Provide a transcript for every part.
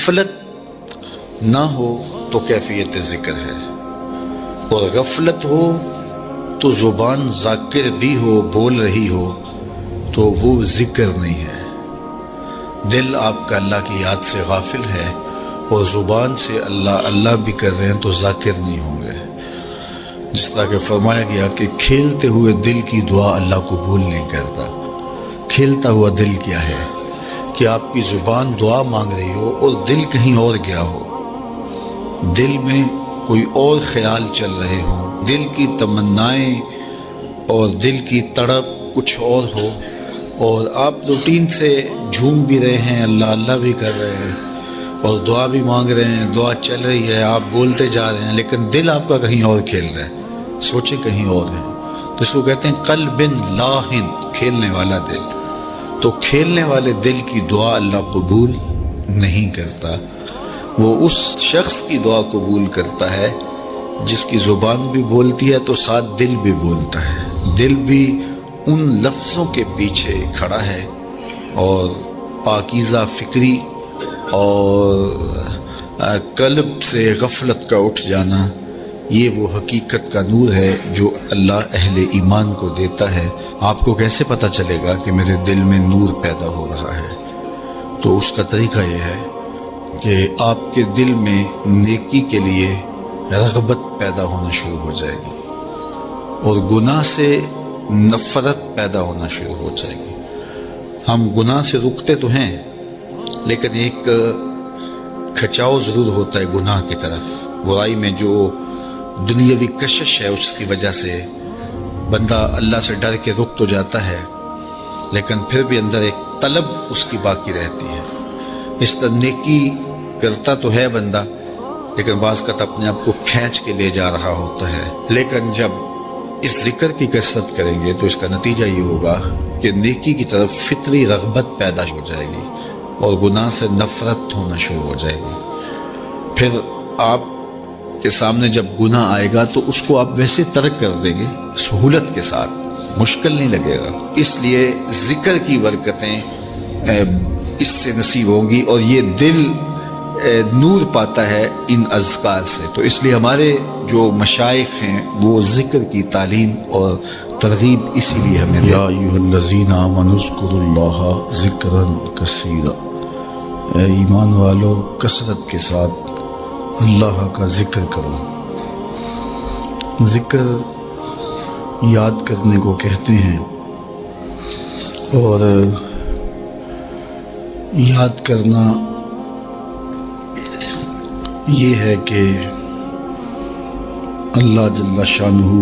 गफलत ना हो तो कैफियत ज़िक्र है, और गफलत हो तो ज़ुबान ज़ाकिर भी हो, बोल रही हो, तो वो ज़िक्र नहीं है। दिल आपका अल्लाह की याद से गाफिल है और ज़ुबान से अल्लाह अल्लाह भी कर रहे हैं तो ज़ाकिर नहीं होंगे। जिस तरह के फरमाया गया कि खेलते हुए दिल की दुआ अल्लाह कबूल नहीं करता। खेलता हुआ दिल क्या है कि आपकी ज़ुबान दुआ मांग रही हो और दिल कहीं और गया हो, दिल में कोई और ख्याल चल रहे हों, दिल की तमन्नाएं और दिल की तड़प कुछ और हो, और आप रूटीन से झूम भी रहे हैं, अल्लाह अल्लाह भी कर रहे हैं और दुआ भी मांग रहे हैं, दुआ चल रही है, आप बोलते जा रहे हैं, लेकिन दिल आपका कहीं और खेल रहा है, सोचे कहीं और है। तो इसको कहते हैं कल्बिन लाहिन, खेलने वाला दिल। तो खेलने वाले दिल की दुआ अल्लाह कबूल नहीं करता। वो उस शख्स की दुआ कबूल करता है जिसकी ज़ुबान भी बोलती है तो साथ दिल भी बोलता है। दिल भी उन लफ्ज़ों के पीछे खड़ा है और पाकीज़ा फ़िक्री और कल्ब से गफलत का उठ जाना, ये वो हकीकत का नूर है जो अल्लाह अहले ईमान को देता है। आपको कैसे पता चलेगा कि मेरे दिल में नूर पैदा हो रहा है? तो उसका तरीका ये है कि आपके दिल में नेकी के लिए रग़बत पैदा होना शुरू हो जाएगी और गुनाह से नफ़रत पैदा होना शुरू हो जाएगी। हम गुनाह से रुकते तो हैं, लेकिन एक खिंचाव ज़रूर होता है गुनाह की तरफ। बुराई में जो दुनियावी कशिश है उसकी वजह से बंदा अल्लाह से डर के रुक तो जाता है, लेकिन फिर भी अंदर एक तलब उसकी बाकी रहती है। इस तरह नेकी करता तो है बंदा, लेकिन बाज़ का अपने आप को खींच के ले जा रहा होता है। लेकिन जब इस जिक्र की कसरत करेंगे तो इसका नतीजा ये होगा कि नेकी की तरफ फितरी रग़बत पैदा हो जाएगी और गुनाह से नफ़रत होना शुरू हो जाएगी। फिर आप के सामने जब गुनाह आएगा तो उसको आप वैसे तर्क कर देंगे सहूलत के साथ, मुश्किल नहीं लगेगा। इसलिए जिक्र की बरकतें इससे नसीब होंगी और ये दिल नूर पाता है इन अज़कार से। तो इसलिए हमारे जो मशाइख हैं वो जिक्र की तालीम और तरगीब इसीलिए हमें या अय्युहल्लज़ीना आमनू ज़्कुरुल्लाह ज़िक्रन कसीरा, ईमान वालों कसरत के साथ अल्लाह का जिक्र करो। जिक्र याद करने को कहते हैं और याद करना ये है कि अल्लाह जल्ला शानहू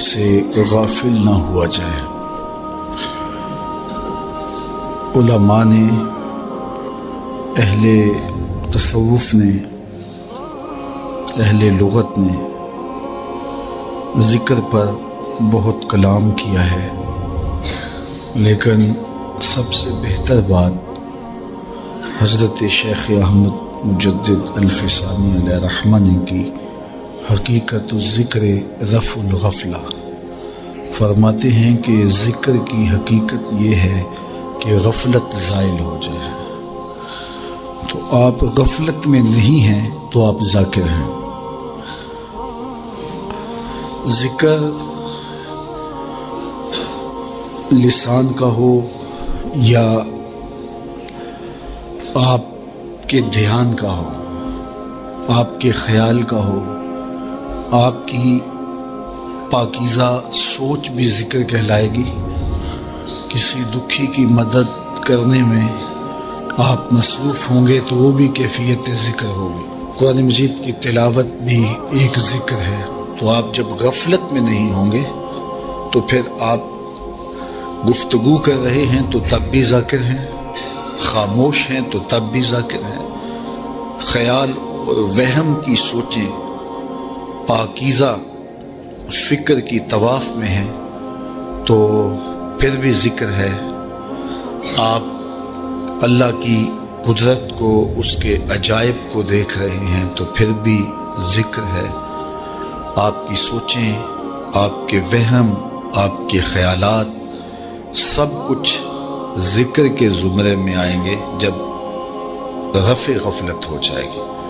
से गाफिल ना हुआ जाए। उलमा ने, अहले तसव्वुफ़ ने, अहले लुग़त ने ज़िक्र पर बहुत कलाम किया है, लेकिन सबसे बेहतर बात हज़रत शेख अहमद मुजद्दिद अल-फ़िसानी अलैहि रहमा ने की। हकीकत ज़िक्र रफ़ुल गफ़ला फरमाते हैं कि ज़िक्र की हकीकत ये है कि गफ़लत ज़ाइल हो जाए। तो आप गफ़लत में नहीं हैं तो आप ज़ाकिर हैं। ज़िक्र लिसान का हो या आपके ध्यान का हो, आपके ख्याल का हो, आपकी पाकीज़ा सोच भी ज़िक्र कहलाएगी। किसी दुखी की मदद करने में आप मसरूफ़ होंगे तो वो भी कैफियत ज़िक्र होगी। कुरान मजीद की तिलावत भी एक ज़िक्र है। तो आप जब गफलत में नहीं होंगे तो फिर आप गुफ्तगू कर रहे हैं तो तब भी ज़ाकिर हैं, खामोश हैं तो तब भी ज़ाकिर हैं, ख्याल और वहम की सोचें पाकीज़ा फ़िक्र की तवाफ़ में हैं तो फिर भी ज़िक्र है। आप अल्लाह की कुदरत को, उसके अजायब को देख रहे हैं तो फिर भी ज़िक्र है। आपकी सोचें, आपके वहम, आपके ख़यालात सब कुछ ज़िक्र के ज़ुमरे में आएंगे जब रफ़ गफलत हो जाएगी।